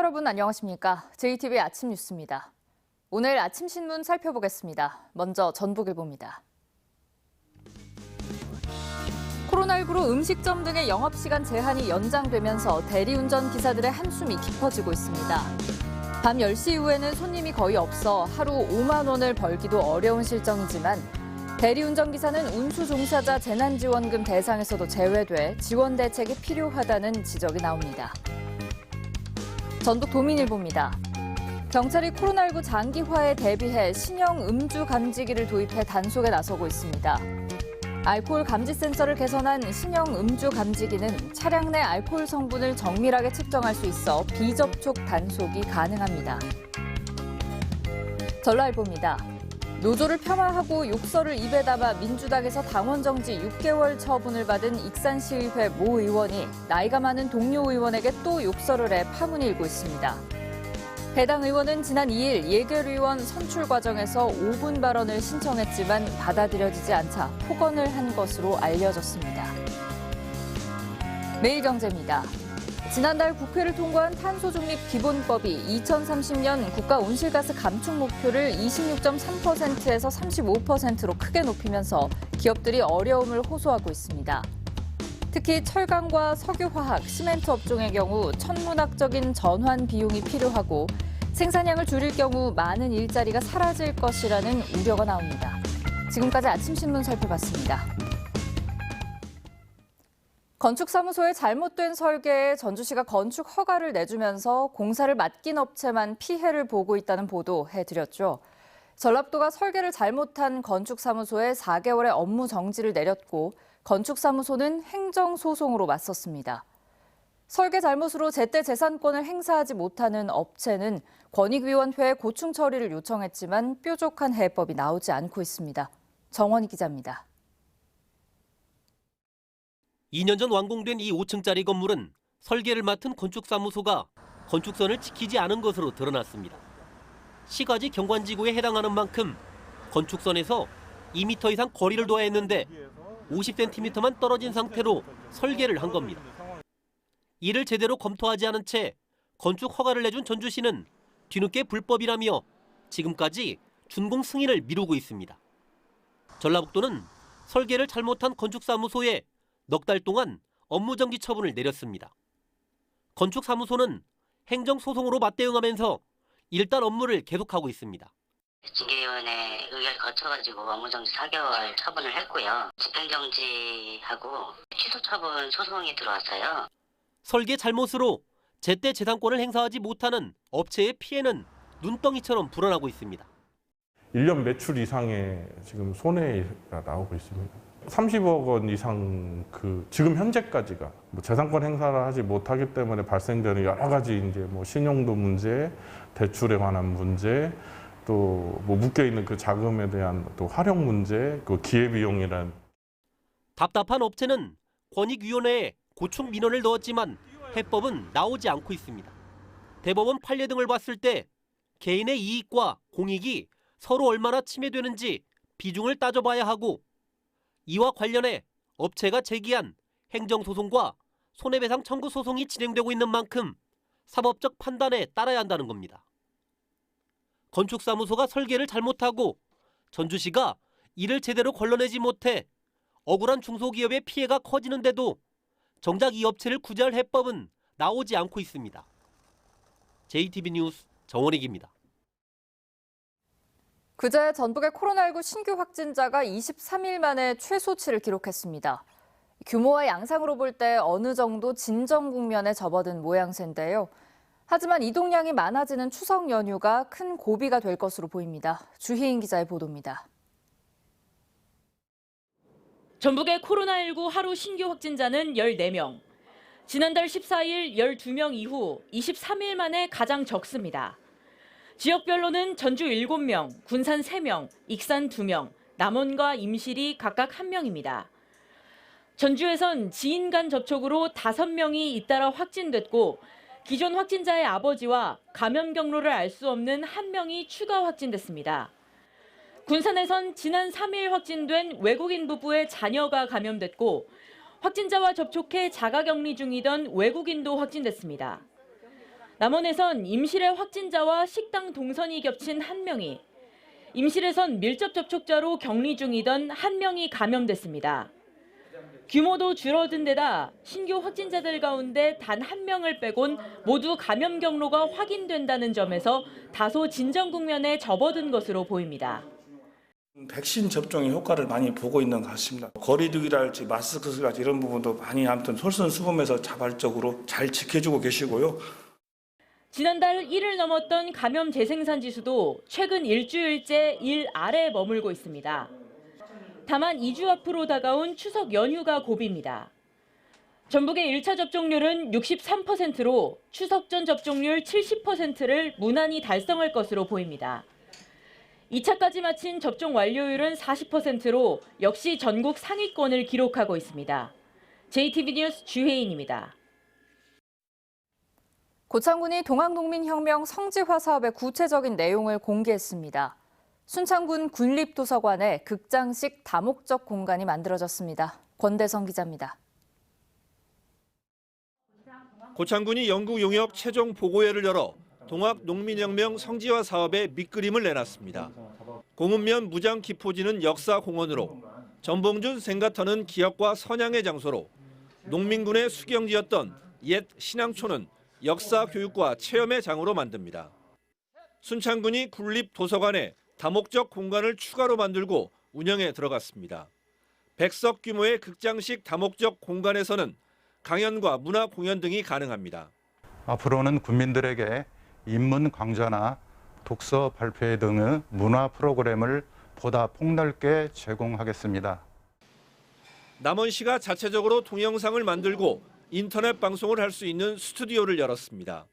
여러분 안녕하십니까? JTBC 아침 뉴스입니다. 오늘 아침 신문 살펴보겠습니다. 먼저 전북일보입니다. 코로나19로 음식점 등의 영업시간 제한이 연장되면서 대리운전 기사들의 한숨이 깊어지고 있습니다. 밤 10시 이후에는 손님이 거의 없어 하루 5만 원을 벌기도 어려운 실정이지만 대리운전 기사는 운수 종사자 재난지원금 대상에서도 제외돼 지원 대책이 필요하다는 지적이 나옵니다. 전북 도민일보입니다. 경찰이 코로나19 장기화에 대비해 신형 음주 감지기를 도입해 단속에 나서고 있습니다. 알코올 감지 센서를 개선한 신형 음주 감지기는 차량 내 알코올 성분을 정밀하게 측정할 수 있어 비접촉 단속이 가능합니다. 전라일보입니다. 노조를 폄하하고 욕설을 입에 담아 민주당에서 당원 정지 6개월 처분을 받은 익산시의회 모 의원이 나이가 많은 동료 의원에게 또 욕설을 해 파문이 일고 있습니다. 해당 의원은 지난 2일 예결위원 선출 과정에서 5분 발언을 신청했지만 받아들여지지 않자 폭언을 한 것으로 알려졌습니다. 매일경제입니다. 지난달 국회를 통과한 탄소중립 기본법이 2030년 국가 온실가스 감축 목표를 26.3%에서 35%로 크게 높이면서 기업들이 어려움을 호소하고 있습니다. 특히 철강과 석유화학, 시멘트 업종의 경우 천문학적인 전환 비용이 필요하고 생산량을 줄일 경우 많은 일자리가 사라질 것이라는 우려가 나옵니다. 지금까지 아침 신문 살펴봤습니다. 건축사무소의 잘못된 설계에 전주시가 건축 허가를 내주면서 공사를 맡긴 업체만 피해를 보고 있다는 보도 해드렸죠. 전라북도가 설계를 잘못한 건축사무소에 4개월의 업무 정지를 내렸고 건축사무소는 행정소송으로 맞섰습니다. 설계 잘못으로 제때 재산권을 행사하지 못하는 업체는 권익위원회에 고충 처리를 요청했지만 뾰족한 해법이 나오지 않고 있습니다. 정원희 기자입니다. 2년 전 완공된 이 5층짜리 건물은 설계를 맡은 건축사무소가 건축선을 지키지 않은 것으로 드러났습니다. 시가지 경관지구에 해당하는 만큼 건축선에서 2m 이상 거리를 둬야 했는데 50cm만 떨어진 상태로 설계를 한 겁니다. 이를 제대로 검토하지 않은 채 건축 허가를 내준 전주시는 뒤늦게 불법이라며 지금까지 준공 승인을 미루고 있습니다. 전라북도는 설계를 잘못한 건축사무소에 넉 달 동안 업무정지 처분을 내렸습니다. 건축사무소는 행정소송으로 맞대응하면서 일단 업무를 계속하고 있습니다. 징계위원회 의결 거쳐가지고 업무정지 4개월 처분을 했고요. 집행정지하고 취소처분 소송이 들어왔어요. 설계 잘못으로 제때 재산권을 행사하지 못하는 업체의 피해는 눈덩이처럼 불어나고 있습니다. 1년 매출 이상의 지금 손해가 나오고 있습니다. 30억 원 이상 지금 현재까지가 재산권 행사를 하지 못하기 때문에 발생되는 여러 가지 이제 신용도 문제, 대출에 관한 문제, 또 묶여 있는 그 자금에 대한 또 활용 문제, 그 기회비용이란. 답답한 업체는 권익위원회에 고충 민원을 넣었지만 해법은 나오지 않고 있습니다. 대법원 판례 등을 봤을 때 개인의 이익과 공익이 서로 얼마나 침해되는지 비중을 따져봐야 하고 이와 관련해 업체가 제기한 행정소송과 손해배상 청구 소송이 진행되고 있는 만큼 사법적 판단에 따라야 한다는 겁니다. 건축사무소가 설계를 잘못하고 전주시가 이를 제대로 걸러내지 못해 억울한 중소기업의 피해가 커지는데도 정작 이 업체를 구제할 해법은 나오지 않고 있습니다. JTBC 뉴스 정원익입니다. 그제 전북의 코로나19 신규 확진자가 23일 만에 최소치를 기록했습니다. 규모와 양상으로 볼 때 어느 정도 진정 국면에 접어든 모양새인데요. 하지만 이동량이 많아지는 추석 연휴가 큰 고비가 될 것으로 보입니다. 주희인 기자의 보도입니다. 전북의 코로나19 하루 신규 확진자는 14명. 지난달 14일 12명 이후 23일 만에 가장 적습니다. 지역별로는 전주 7명, 군산 3명, 익산 2명, 남원과 임실이 각각 1명입니다. 전주에선 지인 간 접촉으로 5명이 잇따라 확진됐고 기존 확진자의 아버지와 감염 경로를 알 수 없는 1명이 추가 확진됐습니다. 군산에선 지난 3일 확진된 외국인 부부의 자녀가 감염됐고 확진자와 접촉해 자가격리 중이던 외국인도 확진됐습니다. 남원에선 임실의 확진자와 식당 동선이 겹친 한 명이, 임실에선 밀접 접촉자로 격리 중이던 한 명이 감염됐습니다. 규모도 줄어든 데다 신규 확진자들 가운데 단 한 명을 빼곤 모두 감염 경로가 확인된다는 점에서 다소 진정 국면에 접어든 것으로 보입니다. 백신 접종의 효과를 많이 보고 있는 것 같습니다. 거리두기랄지 마스크랄지 이런 부분도 많이 아무튼 솔선수범해서 자발적으로 잘 지켜주고 계시고요. 지난달 1을 넘었던 감염 재생산 지수도 최근 일주일째 1 아래에 머물고 있습니다. 다만 2주 앞으로 다가온 추석 연휴가 고비입니다. 전북의 1차 접종률은 63%로 추석 전 접종률 70%를 무난히 달성할 것으로 보입니다. 2차까지 마친 접종 완료율은 40%로 역시 전국 상위권을 기록하고 있습니다. JTB 뉴스 주혜인입니다. 고창군이 동학농민혁명 성지화 사업의 구체적인 내용을 공개했습니다. 순창군 군립도서관에 극장식 다목적 공간이 만들어졌습니다. 권대성 기자입니다. 고창군이 영구 용역 최종 보고회를 열어 동학농민혁명 성지화 사업의 밑그림을 내놨습니다. 공읍면 무장 기포지는 역사공원으로, 전봉준 생가터는 기업과 선양의 장소로, 농민군의 수경지였던 옛 신앙초는 역사교육과 체험의 장으로 만듭니다. 순창군이 군립도서관에 다목적 공간을 추가로 만들고 운영에 들어갔습니다. 100석 규모의 극장식 다목적 공간에서는 강연과 문화 공연 등이 가능합니다. 앞으로는 국민들에게 인문 강좌나 독서 발표회 등의 문화 프로그램을 보다 폭넓게 제공하겠습니다. 남원시가 자체적으로 동영상을 만들고 인터넷 방송을 할 수 있는 스튜디오를 열었습니다.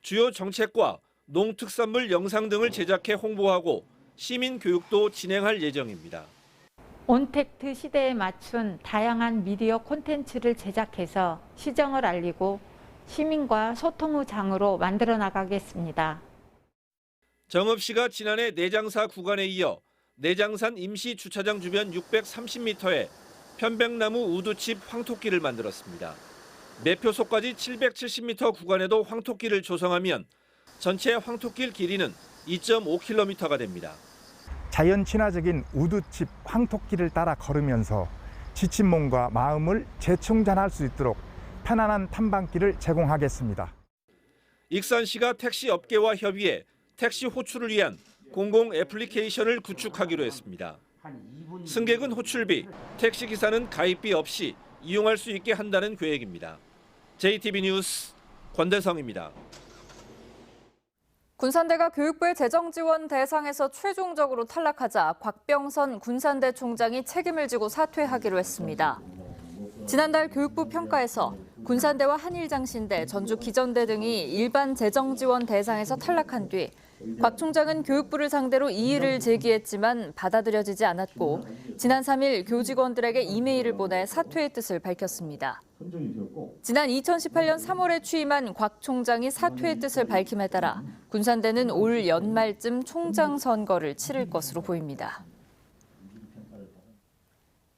주요 정책과 농특산물 영상 등을 제작해 홍보하고 시민 교육도 진행할 예정입니다. 온택트 시대에 맞춘 다양한 미디어 콘텐츠를 제작해서 시정을 알리고 시민과 소통의 장으로 만들어 나가겠습니다. 정읍시가 지난해 내장사 구간에 이어 내장산 임시주차장 주변 630m에 편백나무 우두칩 황토길을 만들었습니다. 매표소까지 770m 구간에도 황토길을 조성하면 전체 황토길 길이는 2.5km가 됩니다. 자연 친화적인 우두칩 황토길을 따라 걸으면서 지친 몸과 마음을 재충전할 수 있도록 편안한 탐방길을 제공하겠습니다. 익산시가 택시 업계와 협의해 택시 호출을 위한 공공 애플리케이션을 구축하기로 했습니다. 승객은 호출비, 택시기사는 가입비 없이 이용할 수 있게 한다는 계획입니다. JTB 뉴스 권대성입니다. 군산대가 교육부의 재정 지원 대상에서 최종적으로 탈락하자 곽병선 군산대 총장이 책임을 지고 사퇴하기로 했습니다. 지난달 교육부 평가에서 군산대와 한일장신대, 전주기전대 등이 일반 재정 지원 대상에서 탈락한 뒤 곽 총장은 교육부를 상대로 이의를 제기했지만 받아들여지지 않았고 지난 3일 교직원들에게 이메일을 보내 사퇴의 뜻을 밝혔습니다. 지난 2018년 3월에 취임한 곽 총장이 사퇴의 뜻을 밝힘에 따라 군산대는 올 연말쯤 총장 선거를 치를 것으로 보입니다.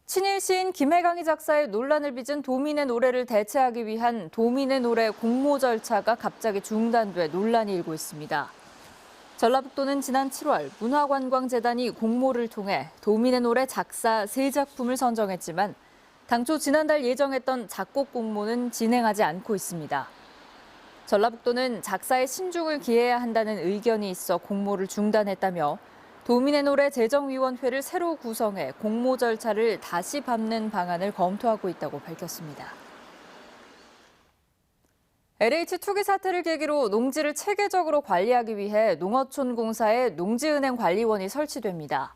친일 시인 김혜강이 작사의 논란을 빚은 도민의 노래를 대체하기 위한 도민의 노래 공모 절차가 갑자기 중단돼 논란이 일고 있습니다. 전라북도는 지난 7월 문화관광재단이 공모를 통해 도민의 노래 작사 3작품을 선정했지만 당초 지난달 예정했던 작곡 공모는 진행하지 않고 있습니다. 전라북도는 작사에 신중을 기해야 한다는 의견이 있어 공모를 중단했다며 도민의 노래 재정위원회를 새로 구성해 공모 절차를 다시 밟는 방안을 검토하고 있다고 밝혔습니다. LH 투기 사태를 계기로 농지를 체계적으로 관리하기 위해 농어촌공사에 농지은행관리원이 설치됩니다.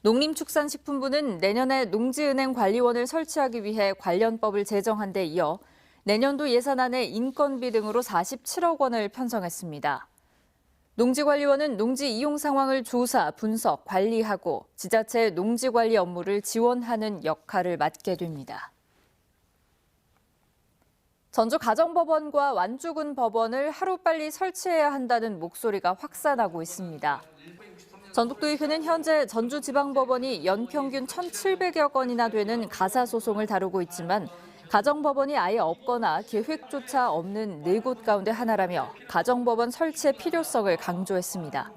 농림축산식품부는 내년에 농지은행관리원을 설치하기 위해 관련법을 제정한 데 이어 내년도 예산안에 인건비 등으로 47억 원을 편성했습니다. 농지관리원은 농지 이용 상황을 조사, 분석, 관리하고 지자체의 농지관리 업무를 지원하는 역할을 맡게 됩니다. 전주가정법원과 완주군 법원을 하루빨리 설치해야 한다는 목소리가 확산하고 있습니다. 전북도의회는 현재 전주지방법원이 연평균 1,700여 건이나 되는 가사소송을 다루고 있지만 가정법원이 아예 없거나 계획조차 없는 4곳 가운데 하나라며 가정법원 설치의 필요성을 강조했습니다.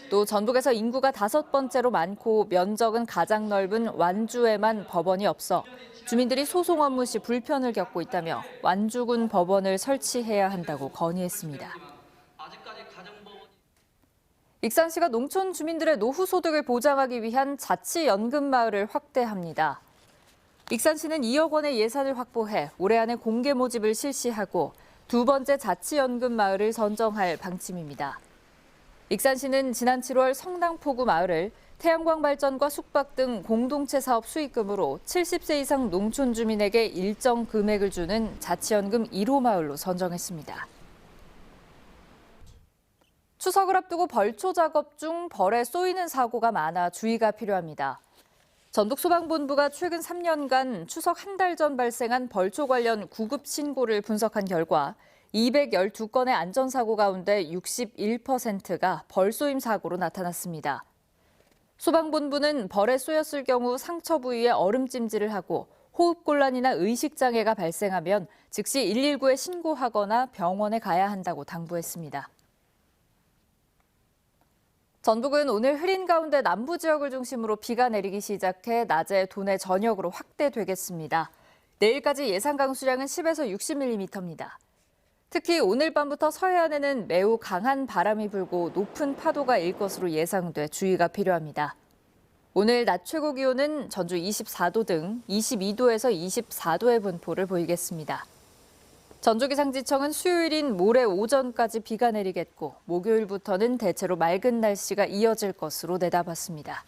또 전북에서 인구가 5번째로 많고 면적은 가장 넓은 완주에만 법원이 없어 주민들이 소송 업무 시 불편을 겪고 있다며 완주군 법원을 설치해야 한다고 건의했습니다. 익산시가 농촌 주민들의 노후 소득을 보장하기 위한 자치연금 마을을 확대합니다. 익산시는 2억 원의 예산을 확보해 올해 안에 공개 모집을 실시하고 2번째 자치연금 마을을 선정할 방침입니다. 익산시는 지난 7월 성당포구 마을을 태양광 발전과 숙박 등 공동체 사업 수익금으로 70세 이상 농촌 주민에게 일정 금액을 주는 자치연금 1호 마을로 선정했습니다. 추석을 앞두고 벌초 작업 중 벌에 쏘이는 사고가 많아 주의가 필요합니다. 전북소방본부가 최근 3년간 추석 한 달 전 발생한 벌초 관련 구급 신고를 분석한 결과 212건의 안전사고 가운데 61%가 벌쏘임 사고로 나타났습니다. 소방본부는 벌에 쏘였을 경우 상처 부위에 얼음찜질을 하고 호흡곤란이나 의식장애가 발생하면 즉시 119에 신고하거나 병원에 가야 한다고 당부했습니다. 전북은 오늘 흐린 가운데 남부 지역을 중심으로 비가 내리기 시작해 낮에 도내 전역으로 확대되겠습니다. 내일까지 예상 강수량은 10에서 60mm입니다. 특히 오늘 밤부터 서해안에는 매우 강한 바람이 불고 높은 파도가 일 것으로 예상돼 주의가 필요합니다. 오늘 낮 최고 기온은 전주 24도 등 22도에서 24도의 분포를 보이겠습니다. 전주기상지청은 수요일인 모레 오전까지 비가 내리겠고 목요일부터는 대체로 맑은 날씨가 이어질 것으로 내다봤습니다.